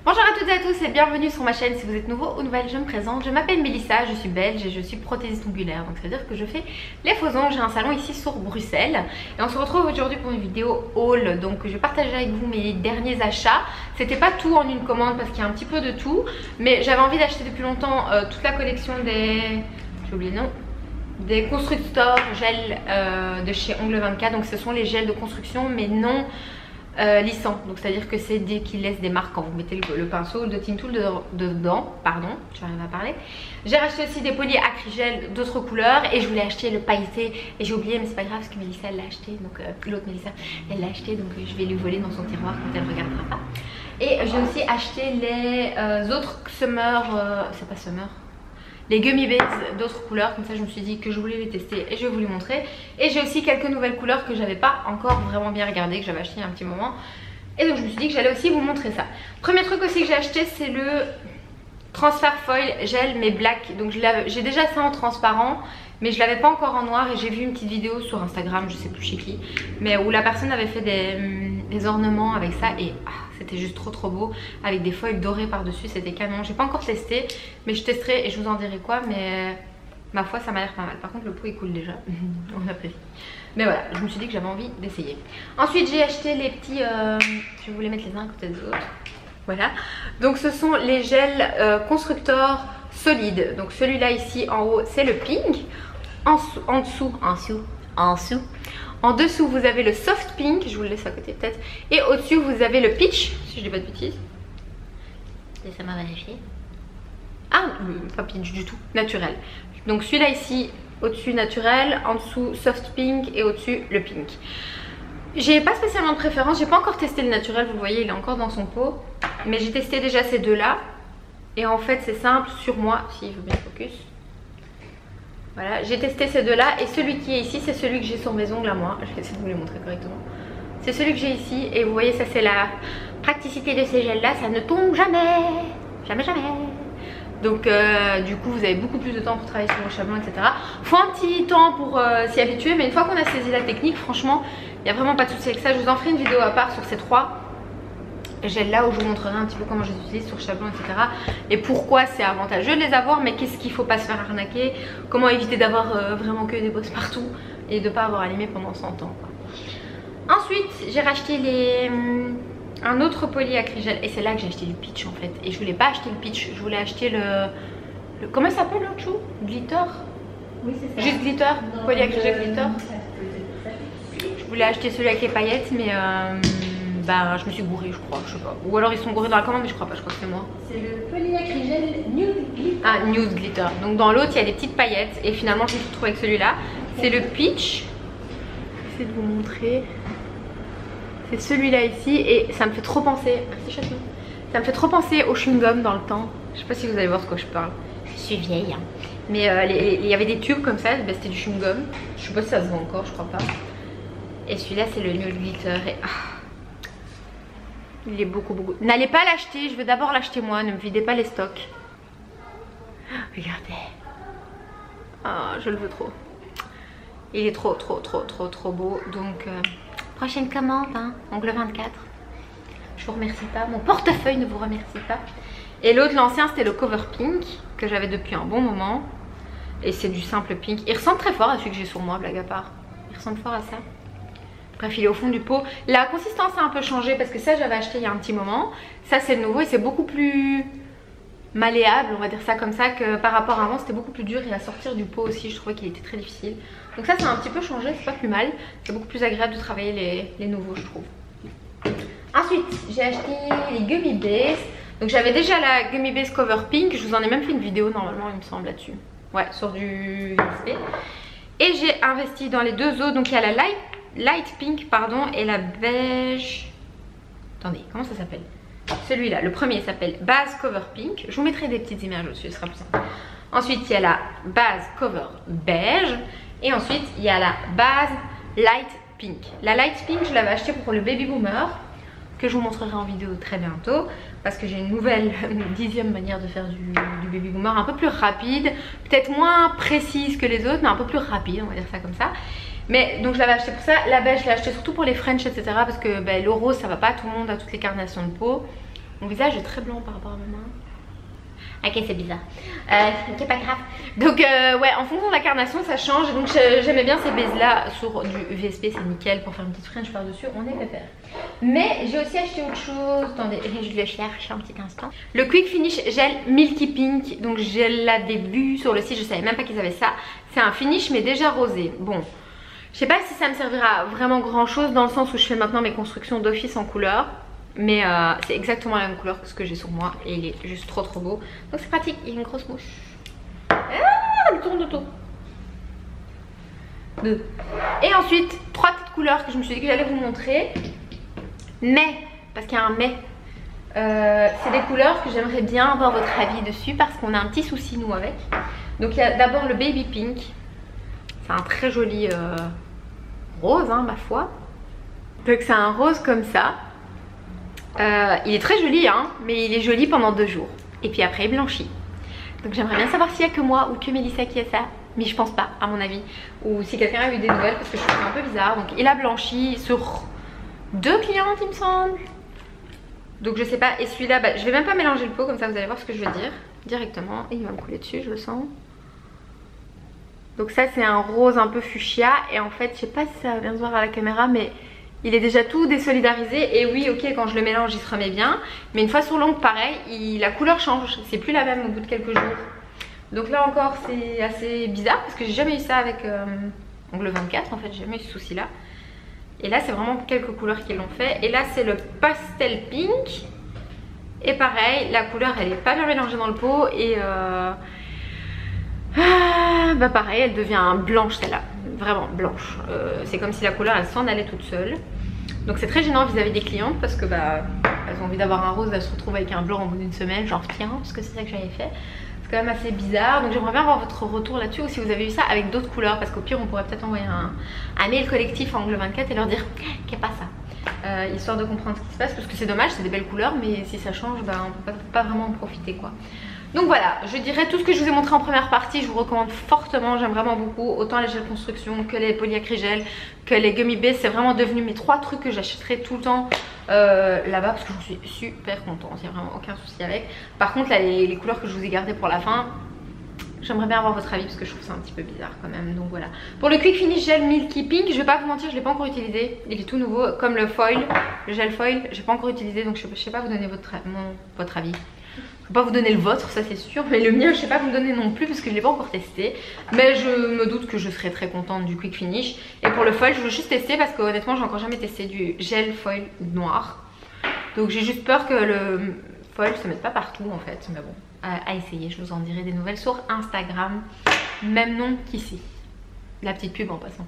Bonjour à toutes et à tous et bienvenue sur ma chaîne. Si vous êtes nouveau ou nouvelle, je me présente. Je m'appelle Mélissa, je suis belge et je suis prothésiste ongulaire. Donc ça veut dire que je fais les faux ongles. J'ai un salon ici sur Bruxelles. Et on se retrouve aujourd'hui pour une vidéo haul. Donc je vais partager avec vous mes derniers achats. C'était pas tout en une commande parce qu'il y a un petit peu de tout. Mais j'avais envie d'acheter depuis longtemps toute la collection des... j'ai oublié le nom. Des constructeurs gel de chez Ongle 24. Donc ce sont les gels de construction mais non... lissant, donc c'est à dire que c'est des qui laissent des marques quand vous mettez le pinceau de Tintool dedans, pardon, j'arrive à parler. J'ai racheté aussi des polis acrygel d'autres couleurs et je voulais acheter le pailleté et j'ai oublié, mais c'est pas grave parce que Mélissa elle l'a acheté, donc l'autre Mélissa elle l'a acheté, donc je vais lui voler dans son tiroir quand elle regardera pas. Et j'ai aussi acheté les autres Summer, c'est pas Summer, les Gummy Bears d'autres couleurs, comme ça je me suis dit que je voulais les tester et je vais vous les montrer. Et j'ai aussi quelques nouvelles couleurs que j'avais pas encore vraiment bien regardé, que j'avais acheté il y a un petit moment. Et donc je me suis dit que j'allais aussi vous montrer ça. Premier truc aussi que j'ai acheté, c'est le Transfer Foil Gel mais black. Donc j'ai déjà ça en transparent, mais je l'avais pas encore en noir. Et j'ai vu une petite vidéo sur Instagram, je sais plus chez qui, mais où la personne avait fait des ornements avec ça et... c'était juste trop beau avec des feuilles dorées par dessus, c'était canon. J'ai pas encore testé mais je testerai et je vous en dirai quoi, mais ma foi ça m'a l'air pas mal. Par contre le pot il coule déjà, on apprécie. Mais voilà, je me suis dit que j'avais envie d'essayer. Ensuite j'ai acheté les petits, je vais vous les mettre les uns à côté des autres. Voilà, donc ce sont les gels constructeurs solides. Donc celui-là ici en haut c'est le pink, en dessous en dessous vous avez le soft pink, je vous le laisse à côté peut-être. Et au-dessus vous avez le peach, si je dis pas de bêtises. Laissez-moi vérifier. Ah, pas peach du tout, naturel. Donc celui-là ici, au-dessus naturel, en dessous soft pink et au-dessus le pink. J'ai pas spécialement de préférence, j'ai pas encore testé le naturel, vous le voyez il est encore dans son pot. Mais j'ai testé déjà ces deux-là. Et en fait c'est simple sur moi, si je veux bien focus. Voilà, j'ai testé ces deux-là et celui qui est ici, c'est celui que j'ai sur mes ongles à moi. Je vais essayer de vous les montrer correctement. C'est celui que j'ai ici et vous voyez, ça c'est la praticité de ces gels-là, ça ne tombe jamais. Jamais. Donc du coup, vous avez beaucoup plus de temps pour travailler sur vos chablons, etc. Faut un petit temps pour s'y habituer, mais une fois qu'on a saisi la technique, franchement, il n'y a vraiment pas de souci avec ça. Je vous en ferai une vidéo à part sur ces trois gels là où je vous montrerai un petit peu comment je les utilise sur chablon, etc. Et pourquoi c'est avantageux de les avoir, mais qu'est-ce qu'il faut pas se faire arnaquer, comment éviter d'avoir vraiment que des bosses partout et de pas avoir à limer pendant 100 ans quoi. Ensuite j'ai racheté un autre poli acrygel et c'est là que j'ai acheté le pitch en fait. Et je voulais pas acheter le pitch, je voulais acheter le comment ça s'appelle l'autre chou? Glitter? Oui c'est ça. Juste glitter, poli acrygel glitter. Je voulais acheter celui avec les paillettes mais bah je me suis gourée je crois, je sais pas. Ou alors ils sont gourés dans la commande mais je crois pas, je crois que c'est moi. C'est le polyacrygel Nude Glitter. Ah, Nude Glitter. Donc dans l'autre il y a des petites paillettes et finalement je me suis retrouvée avec celui-là. C'est le peach. J'essaie de vous montrer. C'est celui-là ici et ça me fait trop penser. Merci Chaton. Ça me fait trop penser au chewing-gum dans le temps. Je sais pas si vous allez voir de quoi je parle. Je suis vieille. Hein. Mais il y avait des tubes comme ça, bah, c'était du chewing-gum. Je sais pas si ça se vend encore, je crois pas. Et celui-là c'est le Nude Glitter et il est beaucoup. N'allez pas l'acheter, je vais d'abord l'acheter moi, ne me videz pas les stocks. Regardez. Ah, je le veux trop. Il est trop beau. Donc prochaine commande, hein, Ongle 24. Je vous remercie pas, mon portefeuille ne vous remercie pas. Et l'autre, l'ancien, c'était le Cover Pink que j'avais depuis un bon moment. Et c'est du simple pink. Il ressemble très fort à celui que j'ai sur moi, blague à part. Il ressemble fort à ça. Bref, il est au fond du pot. La consistance a un peu changé parce que ça j'avais acheté il y a un petit moment. Ça c'est le nouveau et c'est beaucoup plus malléable, on va dire ça comme ça, que par rapport à avant. C'était beaucoup plus dur et à sortir du pot aussi je trouvais qu'il était très difficile. Donc ça a un petit peu changé, c'est pas plus mal. C'est beaucoup plus agréable de travailler les nouveaux je trouve. Ensuite j'ai acheté les Gummy Bears. Donc j'avais déjà la Gummy Bears Cover Pink. Je vous en ai même fait une vidéo normalement il me semble là-dessus. Ouais, sur du USB. Et j'ai investi dans les deux autres. Donc il y a la Light Pink pardon et la beige. Attendez, comment ça s'appelle? Celui-là, le premier s'appelle Base Cover Pink. Je vous mettrai des petites images dessus, ce sera plus simple. Ensuite il y a la Base Cover Beige. Et ensuite il y a la Base Light Pink. La Light Pink je l'avais acheté pour le Baby Boomer, que je vous montrerai en vidéo très bientôt, parce que j'ai une nouvelle, une 10e manière de faire du Baby Boomer, un peu plus rapide, peut-être moins précise que les autres, mais un peu plus rapide, on va dire ça comme ça. Mais donc je l'avais acheté pour ça. La beige je l'ai acheté surtout pour les French, etc. Parce que ben, le rose ça va pas à tout le monde, à toutes les carnations de peau. Mon visage est très blanc par rapport à ma main. Ok, c'est bizarre. Ok, pas grave. Donc ouais, en fonction de la carnation ça change. Donc j'aimais bien ces baises là sur du VSP, c'est nickel pour faire une petite French par dessus, on est pépère. Mais j'ai aussi acheté autre chose. Attendez, je le cherche un petit instant. Le Quick Finish Gel Milky Pink. Donc je l'avais vu sur le site, je savais même pas qu'ils avaient ça. C'est un finish mais déjà rosé. Bon, je sais pas si ça me servira vraiment grand chose dans le sens où je fais maintenant mes constructions d'office en couleur. Mais c'est exactement la même couleur que ce que j'ai sur moi et il est juste trop beau. Donc c'est pratique, il y a une grosse mouche. Ah, elle tourne autour. Et ensuite, 3 petites couleurs que je me suis dit que j'allais vous montrer. Mais, parce qu'il y a un mais, c'est des couleurs que j'aimerais bien avoir votre avis dessus parce qu'on a un petit souci nous avec. Donc il y a d'abord le Baby Pink. C'est un très joli rose, hein, ma foi. Donc c'est un rose comme ça. Il est très joli hein, mais il est joli pendant 2 jours et puis après il blanchit. Donc j'aimerais bien savoir s'il y a que moi ou que Mélissa qui a ça, mais je pense pas à mon avis, ou si quelqu'un a eu des nouvelles parce que je trouve ça un peu bizarre. Donc il a blanchi sur 2 clientes il me semble, donc je sais pas. Et celui-là, bah, je vais même pas mélanger le pot comme ça vous allez voir ce que je veux dire directement et il va me couler dessus, je le sens. Donc ça c'est un rose un peu fuchsia et en fait je sais pas si ça va bien se voir à la caméra mais il est déjà tout désolidarisé et oui ok quand je le mélange il se remet bien. Mais une fois sur l'ongle pareil, la couleur change, c'est plus la même au bout de quelques jours. Donc là encore c'est assez bizarre parce que j'ai jamais eu ça avec ongle 24 en fait, j'ai jamais eu ce souci là. Et là c'est vraiment quelques couleurs qui l'ont fait. Et là c'est le Pastel Pink. Et pareil, la couleur elle est pas bien mélangée dans le pot et bah pareil elle devient blanche celle-là, vraiment blanche. C'est comme si la couleur elle s'en allait toute seule. Donc c'est très gênant vis-à-vis des clientes parce que bah elles ont envie d'avoir un rose, elles se retrouvent avec un blanc au bout d'une semaine, genre tiens, parce que c'est ça que j'avais fait. C'est quand même assez bizarre, donc j'aimerais bien avoir votre retour là-dessus ou si vous avez eu ça avec d'autres couleurs parce qu'au pire on pourrait peut-être envoyer un mail collectif à Angle 24 et leur dire qu'il n'y a pas ça. Histoire de comprendre ce qui se passe parce que c'est dommage, c'est des belles couleurs mais si ça change bah, on peut pas vraiment en profiter quoi. Donc voilà, je dirais tout ce que je vous ai montré en première partie, je vous recommande fortement, j'aime vraiment beaucoup. Autant les gels construction que les polyacrygels, que les gummy bears, c'est vraiment devenu mes 3 trucs que j'achèterai tout le temps là-bas parce que je suis super contente, il n'y a vraiment aucun souci avec. Par contre là les couleurs que je vous ai gardées pour la fin, j'aimerais bien avoir votre avis parce que je trouve ça un petit peu bizarre quand même. Donc voilà. Pour le Quick Finish Gel Milky Pink, je vais pas vous mentir, je l'ai pas encore utilisé. Il est tout nouveau, comme le foil, le gel foil, j'ai pas encore utilisé donc je sais pas vous donner votre avis. Je ne peux pas vous donner le vôtre, ça c'est sûr, mais le mien je sais pas vous le donner non plus parce que je l'ai pas encore testé. Mais je me doute que je serai très contente du Quick Finish. Et pour le foil je veux juste tester parce que honnêtement j'ai encore jamais testé du gel foil noir. Donc j'ai juste peur que le foil se mette pas partout en fait. Mais bon, à essayer, je vous en dirai des nouvelles sur Instagram. Même nom qu'ici. La petite pub en passant.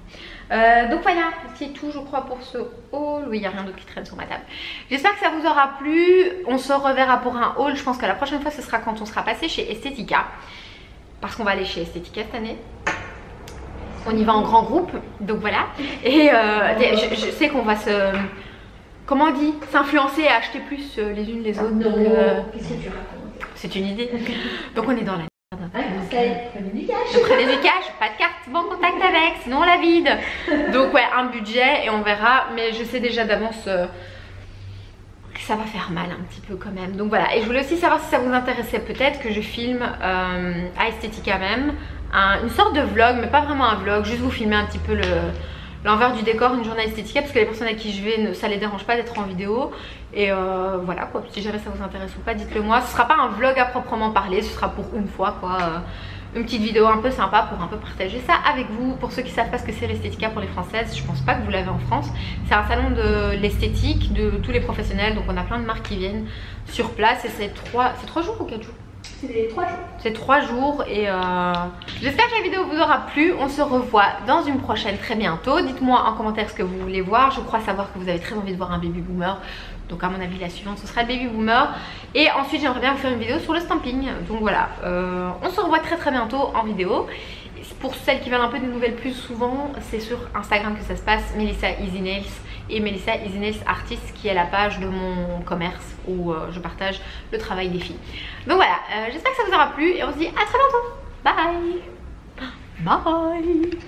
Donc voilà, c'est tout je crois pour ce haul. Oui, il n'y a rien d'autre qui traîne sur ma table. J'espère que ça vous aura plu. On se reverra pour un haul. Je pense que la prochaine fois ce sera quand on sera passé chez Estetica. Parce qu'on va aller chez Estetica cette année. On y va en grand groupe. Donc voilà. Et je sais qu'on va se... Comment on dit? S'influencer et acheter plus les unes les autres. Donc qu'est-ce que tu racontes? C'est une idée. Donc on est dans la... Prenez du cash. Je prenais du cash, pas de carte, bon contact avec, sinon on la vide. Donc ouais, un budget et on verra. Mais je sais déjà d'avance que ça va faire mal un petit peu quand même. Donc voilà, et je voulais aussi savoir si ça vous intéressait peut-être que je filme à Estetica même une sorte de vlog, mais pas vraiment un vlog, juste vous filmer un petit peu l'envers du décor, une journée Estetica, parce que les personnes à qui je vais, ça les dérange pas d'être en vidéo. Et voilà quoi, si jamais ça vous intéresse ou pas, dites-le moi. Ce sera pas un vlog à proprement parler, ce sera pour une fois quoi, une petite vidéo un peu sympa pour un peu partager ça avec vous. Pour ceux qui savent pas ce que c'est l'Estetica pour les françaises, je pense pas que vous l'avez en France. C'est un salon de l'esthétique de tous les professionnels, donc on a plein de marques qui viennent sur place et c'est 3 jours ou 4 jours? C'est 3 jours. C'est 3 jours et j'espère que la vidéo vous aura plu. On se revoit dans une prochaine très bientôt. Dites-moi en commentaire ce que vous voulez voir. Je crois savoir que vous avez très envie de voir un baby boomer. Donc à mon avis la suivante ce sera le baby boomer. Et ensuite j'aimerais bien vous faire une vidéo sur le stamping. Donc voilà, on se revoit très bientôt en vidéo. Pour celles qui veulent un peu des nouvelles plus souvent, c'est sur Instagram que ça se passe, Melissa Easy Nails et Melissa Easy Nails Artist, qui est la page de mon commerce où je partage le travail des filles. Donc voilà, j'espère que ça vous aura plu et on se dit à très bientôt. Bye. Bye.